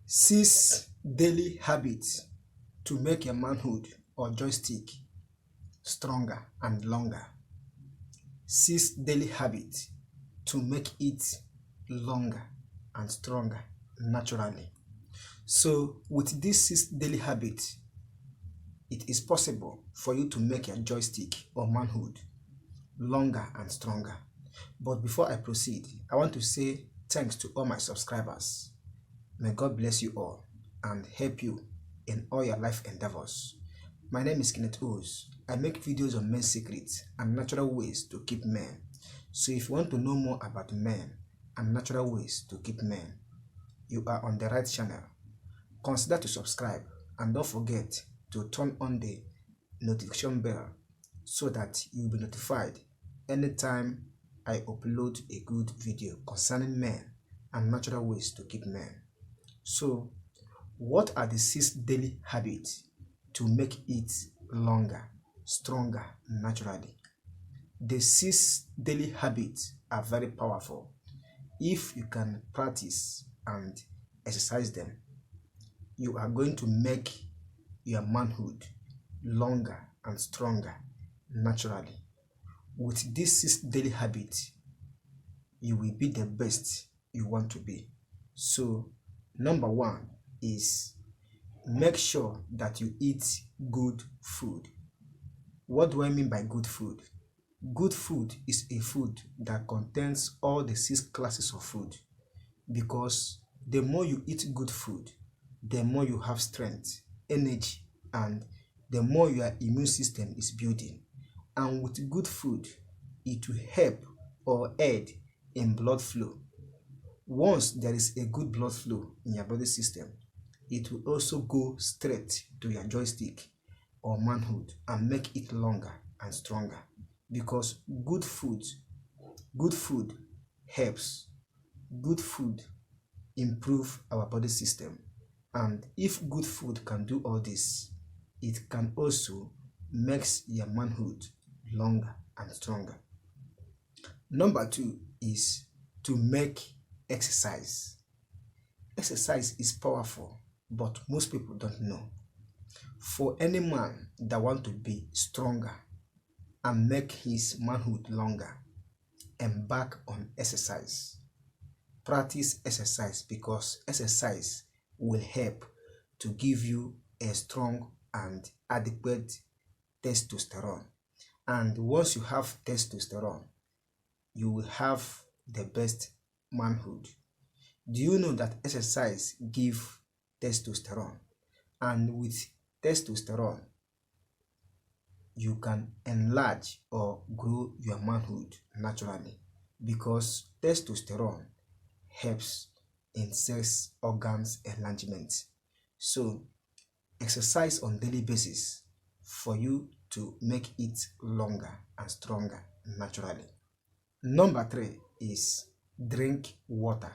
6 daily habits to make your manhood or joystick stronger and longer. 6 daily habits to make it longer and stronger naturally. So with these 6 daily habits, it is possible for you to make your joystick or manhood longer and stronger. But before I proceed, I want to say thanks to all my subscribers. May God bless you all and help you in all your life endeavors. My name is Kenneth Os. I make videos on men's secrets and natural ways to keep men. So if you want to know more about men and natural ways to keep men, you are on the right channel. Consider to subscribe and don't forget to turn on the notification bell so that you will be notified anytime I upload a good video concerning men and natural ways to keep men. So, what are the 6 daily habits to make it longer, stronger naturally? The 6 daily habits are very powerful. If you can practice and exercise them, you are going to make your manhood longer and stronger naturally. With these 6 daily habits, you will be the best you want to be. So, number 1 is make sure that you eat good food. What do I mean by good food? Good food is a food that contains all the 6 classes of food, because the more you eat good food, the more you have strength, energy, and the more your immune system is building. And with good food, it will help or aid in blood flow. Once there is a good blood flow in your body system, it will also go straight to your joystick or manhood and make it longer and stronger, because good food helps. Good food improve our body system, and if good food can do all this, it can also make your manhood longer and stronger. Number 2 is to make exercise. Exercise is powerful, but most people don't know. For any man that wants to be stronger and make his manhood longer, embark on exercise. Practice exercise, because exercise will help to give you a strong and adequate testosterone. And once you have testosterone, you will have the best manhood. Do you know that exercise gives testosterone? And with testosterone, you can enlarge or grow your manhood naturally, because testosterone helps in sex organs enlargement. So, exercise on daily basis for you to make it longer and stronger naturally. Number 3 is drink water.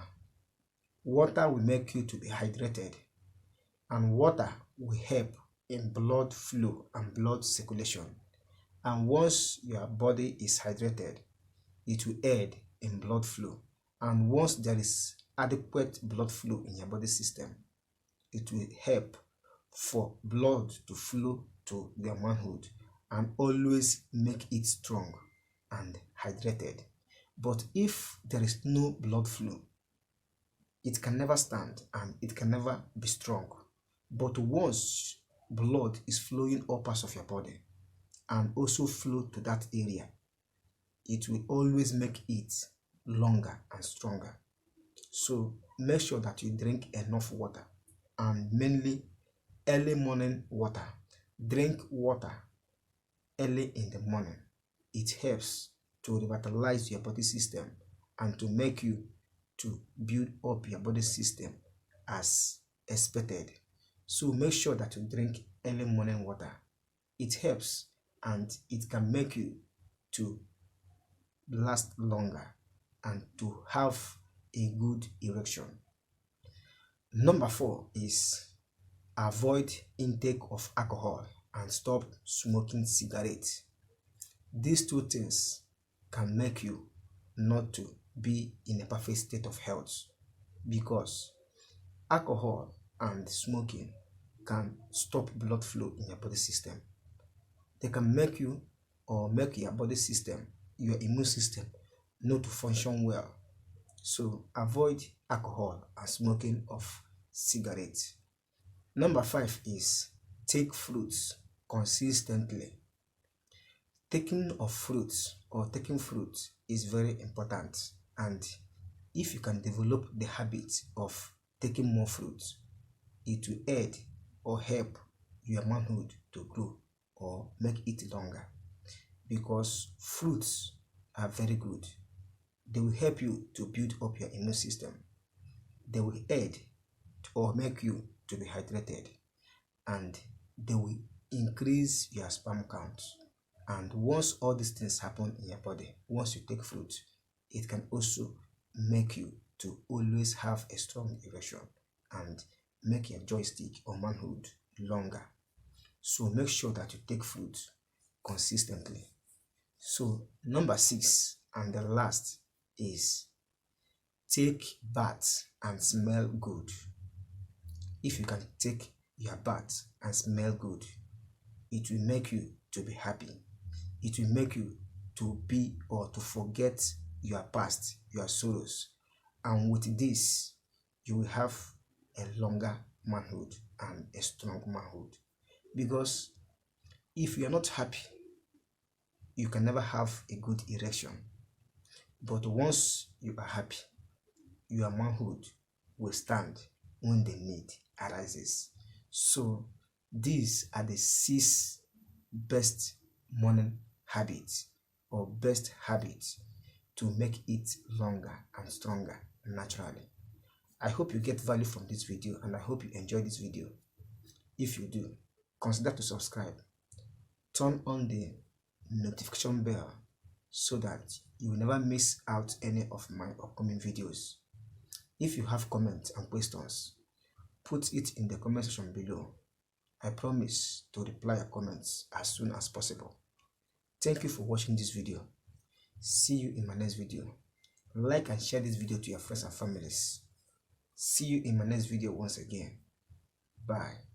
Water will make you to be hydrated, and water will help in blood flow and blood circulation. And once your body is hydrated, it will aid in blood flow. And once there is adequate blood flow in your body system, it will help for blood to flow to your manhood and always make it strong and hydrated. But if there is no blood flow, it can never stand and it can never be strong. But once blood is flowing all parts of your body and also flow to that area, it will always make it longer and stronger. So make sure that you drink enough water, and mainly early morning water. Drink water early in the morning. It helps to revitalize your body system and to make you to build up your body system as expected. So make sure that you drink early morning water. It helps and it can make you to last longer and to have a good erection. Number 4 is avoid intake of alcohol and stop smoking cigarettes. These 2 things can make you not to be in a perfect state of health, because alcohol and smoking can stop blood flow in your body system. They can make you or make your body system, your immune system, not to function well. So avoid alcohol and smoking of cigarettes. Number 5 is take fruits consistently. Taking fruits is very important, and if you can develop the habit of taking more fruits, it will aid or help your manhood to grow or make it longer, because fruits are very good. They will help you to build up your immune system. They will aid or make you to be hydrated, and they will increase your sperm count. And once all these things happen in your body, once you take fruit, it can also make you to always have a strong erection and make your joystick or manhood longer. So make sure that you take fruit consistently. So number 6 and the last is take bath and smell good. If you can take your bath and smell good, it will make you to be happy. It will make you to be or to forget your past, your sorrows. And with this, you will have a longer manhood and a strong manhood. Because if you are not happy, you can never have a good erection. But once you are happy, your manhood will stand when the need arises. So these are the 6 best morning habits or best habits to make it longer and stronger naturally. I hope you get value from this video, and I hope you enjoy this video. If you do, consider to subscribe. Turn on the notification bell so that you will never miss out any of my upcoming videos. If you have comments and questions, put it in the comment section below. I promise to reply your comments as soon as possible. Thank you for watching this video. See you in my next video. Like and share this video to your friends and families. See you in my next video once again. Bye.